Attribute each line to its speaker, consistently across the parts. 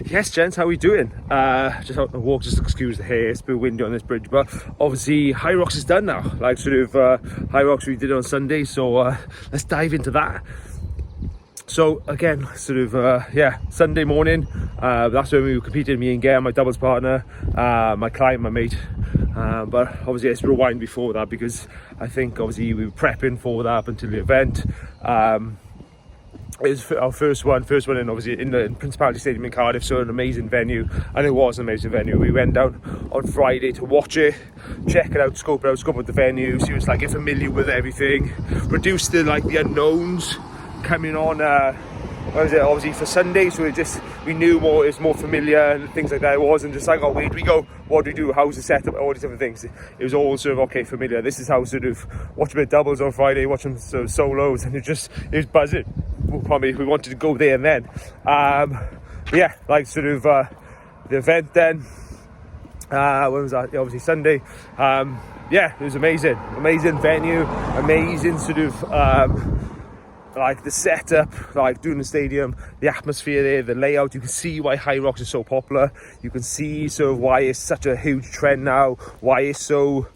Speaker 1: Yes, gents, how are we doing? Just out on a walk, just excuse the hair, it's a bit windy on this bridge, but obviously Hyrox is done now. Like Hyrox we did on Sunday, so let's dive into that. So again, Sunday morning, that's when we competed, me and Gare, my doubles partner, my client, my mate. But obviously let's rewind before that, because I think obviously we were prepping for that up until the event. It was our first one in obviously in the Principality Stadium in Cardiff, so an amazing venue, and it was an amazing venue. We went down on Friday to watch it, check it out, scope out the venue, see what's like, get familiar with everything, reduce the unknowns coming on. Obviously for Sunday, so we knew more, it's more familiar and things like that. It wasn't just like, oh, where do we go, what do we do, how's the setup, all these different things. It was all sort of okay, familiar. This is how watch a bit of doubles on Friday, watch some solos, and it was buzzing. Probably we wanted to go there and then. The event then. When was that? Obviously Sunday. It was amazing venue, amazing the setup, like doing the stadium, the atmosphere there, the layout. You can see why Hyrox is so popular. You can see why it's such a huge trend now, why it's so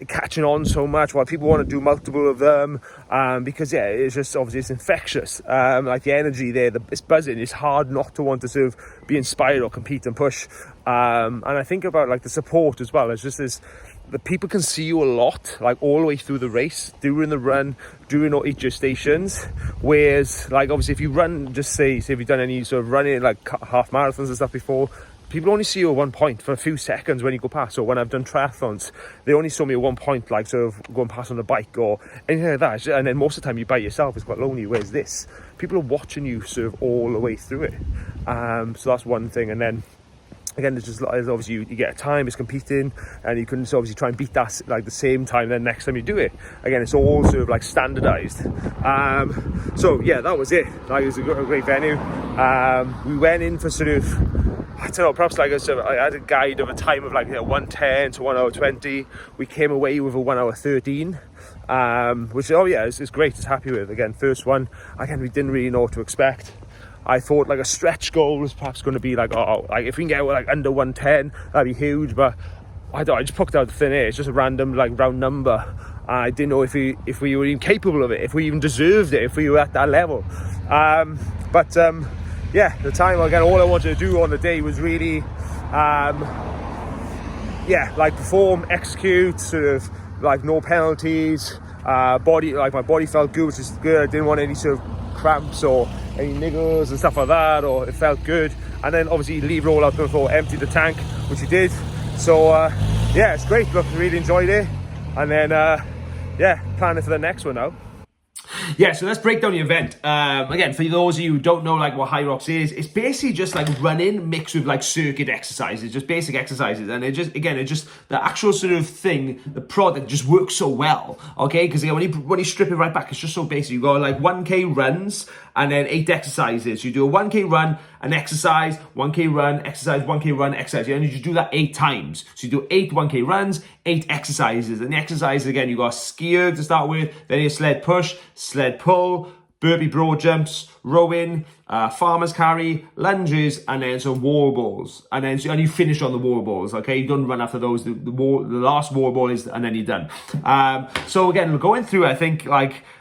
Speaker 1: catching on so much, why people want to do multiple of them, because it's just obviously it's infectious. Like the energy there, it's buzzing. It's hard not to want to be inspired or compete and push. And I think about like the support as well. It's just this, the people can see you a lot, like all the way through the race, during the run, during all each of your stations. Whereas, like obviously, if you run, just say if you've done any sort of running, like half marathons and stuff before, people only see you at one point for a few seconds when you go past. So when I've done triathlons, they only saw me at one point, like going past on a bike or anything like that. And then most of the time you're by yourself, it's quite lonely. Whereas this, people are watching you all the way through it. So that's one thing. And then again, it's just obviously you get a time, it's competing, and you can obviously try and beat that like the same time then next time you do it. Again, it's all like standardized. That was it. Like, it was a great venue. We went in for I don't know, perhaps like I had a guide of a time of 1:10 to 1:20. We came away with a 1:13, which it's great. It's happy with. Again, first one. Again, we didn't really know what to expect. I thought like a stretch goal was perhaps going to be like if we can get under 1:10, that'd be huge. But I just plucked out the thin air. It's just a random round number. I didn't know if we were even capable of it, if we even deserved it, if we were at that level. The time, again, all I wanted to do on the day was really, perform, execute, no penalties. My body felt good, which is good. I didn't want any cramps or any niggles and stuff like that, or it felt good. And then obviously leave it all out before, empty the tank, which we did. So it's great. Look, really enjoyed it. And then planning for the next one now. Yeah, so let's break down the event. Again, for those of you who don't know what Hyrox is, it's basically just running mixed with circuit exercises, just basic exercises. And it just the actual thing, the product just works so well, okay? Because when you strip it right back, it's just so basic. You go 1K runs and then 8 exercises. You do a 1K run, an exercise, 1K run, exercise, 1K run, exercise. And you do that 8 times. So you do 8 1K runs, 8 exercises. And the exercises, again, you got ski erg to start with, then your sled push, sled pull, burpee broad jumps, rowing, farmer's carry, lunges, and then some wall balls. And you finish on the wall balls, okay? You don't run after those. The last wall ball is, and then you're done. So again, we're going through, I think,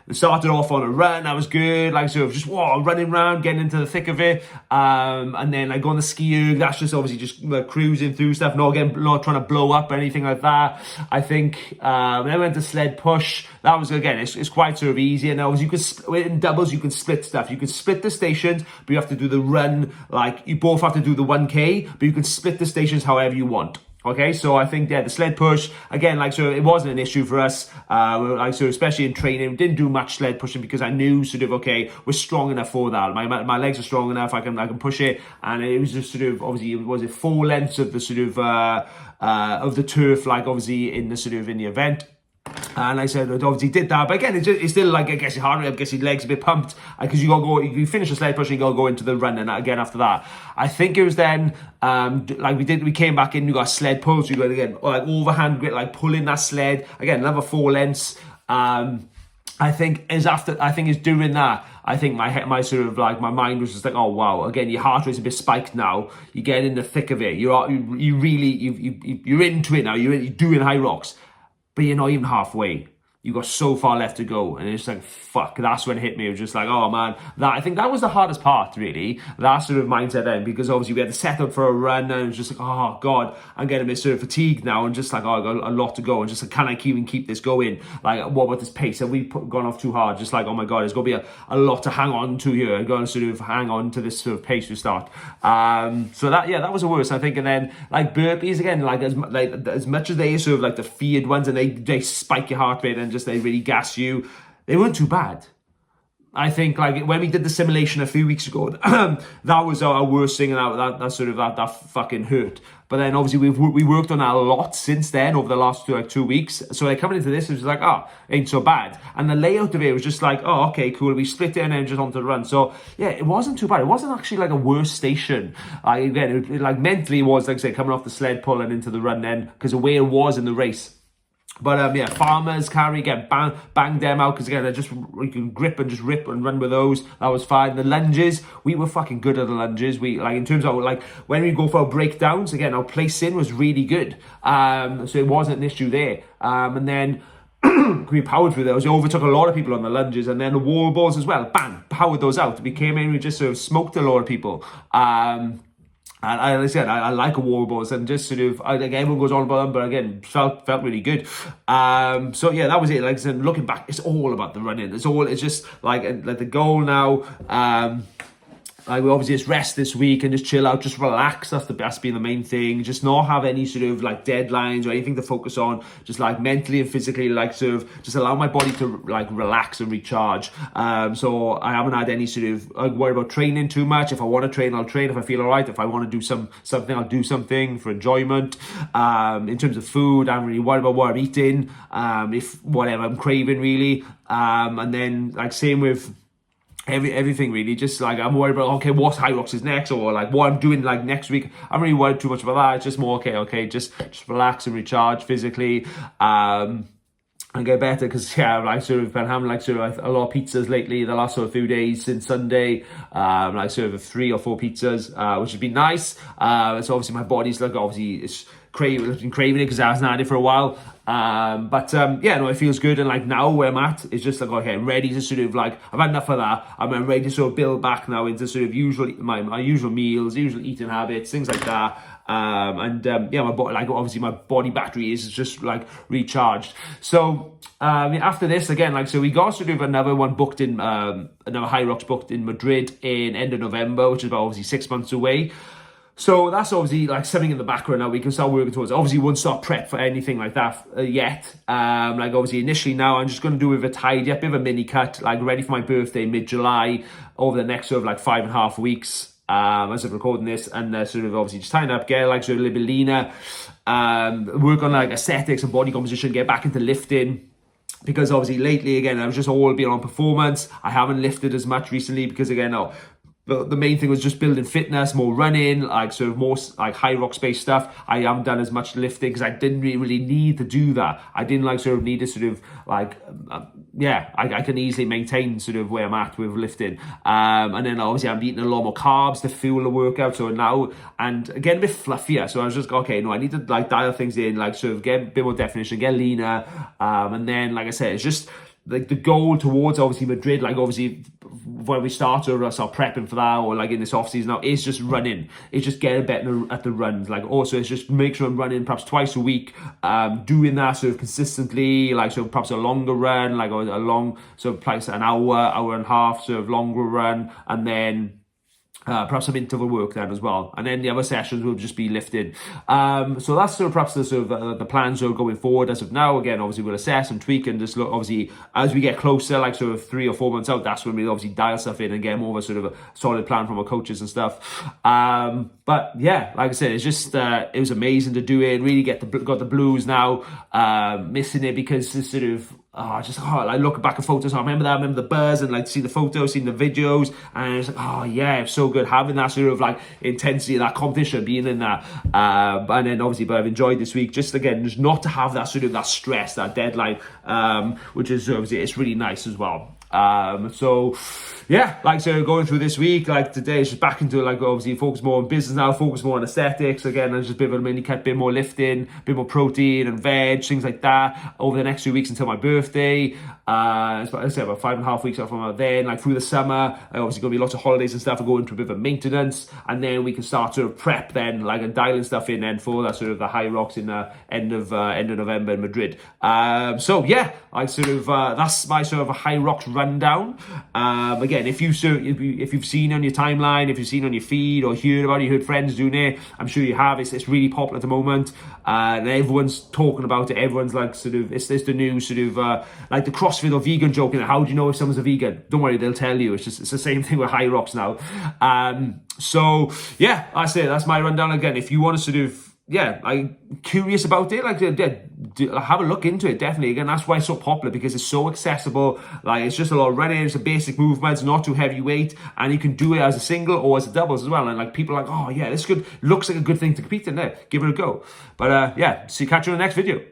Speaker 1: it started off on a run, that was good, just running around, getting into the thick of it, and then go on the ski erg, that's just obviously just cruising through stuff, not trying to blow up or anything like that. I think when I went to sled push, that was, again, it's quite easy. And obviously in doubles you can split stuff, you can split the stations, but you have to do the run, you both have to do the 1K, but you can split the stations however you want. Okay, so I think the sled push, again, it wasn't an issue for us, especially in training. We didn't do much sled pushing because I knew okay, we're strong enough for that. My legs are strong enough, I can push it. And it was just obviously, was it 4 lengths of the of the turf, obviously in the event. And I said, I obviously did that, but again, it's still I guess your heart rate, I guess your legs a bit pumped, because you finish the sled push and you gotta go into the run, and again after that, I think it was then, we came back in, you got a sled pull, so you got again overhand grip, pulling that sled, again another 4 lengths, I think is during that. I think my sort of like my mind was just like, oh wow, again your heart rate's a bit spiked now. You get in the thick of it. You're into it now. You're doing high rocks, but you're not even halfway. You got so far left to go, and it's like fuck. That's when it hit me. It was just like, oh man, I think that was the hardest part, really. That sort of mindset then, because obviously we had to set up for a run, and it was just like, oh god, I'm getting a bit sort of fatigued now, and just like, oh, I got a lot to go, and just like, can I even keep this going? Like, what about this pace? Have we gone off too hard? Just like, oh my god, there's gonna be a lot to hang on to here. I'm gonna sort of hang on to this sort of pace we start. So that was the worst, I think. And then like burpees again, like as much as they sort of like the feared ones, and they spike your heart rate and just they really gas you, they weren't too bad. I think like when we did the simulation a few weeks ago, that was our worst thing, and that fucking hurt. But then obviously we worked on that a lot since then over the last 2 weeks. So like coming into this, it was like, oh, ain't so bad. And the layout of it was just like, oh, okay, cool. We split it and then just onto the run. So yeah, it wasn't too bad. It wasn't actually like a worse station. Again, like mentally it was, like I say, coming off the sled pulling into the run then, because of where it was in the race. But yeah, farmers carry, get bang them out, because again, you can grip and just rip and run with those. That was fine. The lunges, we were fucking good at the lunges. We like in terms of like when we go for our breakdowns, again, our placing was really good. So it wasn't an issue there. And then we powered through those. We overtook a lot of people on the lunges, and then the wall balls as well. Bang, powered those out. We came in, we just sort of smoked a lot of people. And like I said, I like a wall balls, and just sort of, like everyone goes on about them, but again, felt really good. So yeah, that was it. Like I said, looking back, it's all about the running. It's just like the goal now. Like we obviously just rest this week and just chill out, just relax. That's been the main thing. Just not have any sort of like deadlines or anything to focus on. Just like mentally and physically, like sort of just allow my body to like relax and recharge. So I haven't had any sort of worry about training too much. If I want to train, I'll train. If I feel alright, if I want to do something, I'll do something for enjoyment. In terms of food, I'm really worried about what I'm eating. If whatever I'm craving really. And then like same with everything really, just like I'm worried about, okay, what Hyrox is next, or like what I'm doing like next week. I'm really worried too much about that. It's just more okay, just relax and recharge physically, and get better, because yeah, I've sort of been having like sort of a lot of pizzas lately the last sort of few days since Sunday, like sort of 3 or 4 pizzas, which has been nice. So obviously my body's like obviously it's been craving it because I hasn't had it for a while. But yeah, no, it feels good. And like now where I'm at is just like, okay, I'm ready to sort of like, I've had enough of that. I'm ready to sort of build back now into sort of my usual meals, usual eating habits, things like that. Yeah, my body, like obviously my body battery is just like recharged. So after this again, like, so we got sort of another one booked in, another Hyrox booked in Madrid in end of November, which is about obviously 6 months away. So that's obviously like something in the background now we can start working towards. Obviously, won't start prep for anything like that yet. Like obviously initially now I'm just going to do with a tidy up, bit of a mini cut, like ready for my birthday mid-July over the next sort of like 5.5 weeks as of recording this, and sort of obviously just tying up, get like sort of a little bit leaner, work on like aesthetics and body composition, get back into lifting. Because obviously lately, again, I was just all being on performance. I haven't lifted as much recently because again, the main thing was just building fitness, more running, like sort of more like Hyrox based stuff. I haven't done as much lifting because I didn't really need to do that. I didn't like sort of need to sort of like, I can easily maintain sort of where I'm at with lifting. And then obviously I'm eating a lot more carbs to fuel the workout. So now, and again, a bit fluffier. So I was just, okay, no, I need to like dial things in, like sort of get a bit more definition, get leaner. And then, like I said, it's just, like the goal towards obviously Madrid, like obviously when we start or start prepping for that, or like in this off season now, is just running. It's just getting better at the runs. Like also it's just make sure I'm running perhaps twice a week, doing that sort of consistently, like sort of perhaps a longer run, like a long sort of perhaps an hour and a half sort of longer run, and then perhaps some interval work then as well, and then the other sessions will just be lifted. So that's sort of perhaps the sort of the plans are going forward as of now. Again, obviously we'll assess and tweak and just look. Obviously, as we get closer, like sort of 3 or 4 months out, that's when we obviously dial stuff in and get more of a sort of a solid plan from our coaches and stuff. But yeah, like I said, it's just it was amazing to do it. Really got the blues now. Missing it because it's sort of I look back at photos. I remember that. I remember the buzz and like see the photos, seeing the videos, and it's like, oh yeah, it's so good having that sort of like intensity, that competition, being in that. And then obviously, but I've enjoyed this week. Just again, just not to have that sort of that stress, that deadline, which is obviously it's really nice as well. So yeah, like so going through this week, like today it's just back into like obviously focus more on business now, focus more on aesthetics again, and just a bit of a mini cut, bit more lifting, bit more protein and veg, things like that over the next 2 weeks until my birthday. It's about, I said, about 5.5 weeks off from then, like through the summer, obviously going to be lots of holidays and stuff. I go into a bit of a maintenance, and then we can start sort of prep then, like and dialing stuff in then for that sort of the Hyrox in the end of November in Madrid. So yeah, I sort of that's my sort of a Hyrox rundown. Again, if you've seen on your timeline, if you've seen on your feed or heard about it, you heard friends doing it, I'm sure you have. It's really popular at the moment, and everyone's talking about it. Everyone's like sort of it's the new sort of like the CrossFit or vegan joke. How do you know if someone's a vegan? Don't worry, they'll tell you. It's the same thing with Hyrox now. So yeah, I say that's my rundown again. If you want to sort of I'm curious about it, like have a look into it, definitely. Again, that's why it's so popular, because it's so accessible. Like it's just a lot of running, it's a basic movements, not too heavy weight, and you can do it as a single or as a doubles as well. And like people are like, oh yeah, this looks like a good thing to compete in there, give it a go. But catch you in the next video.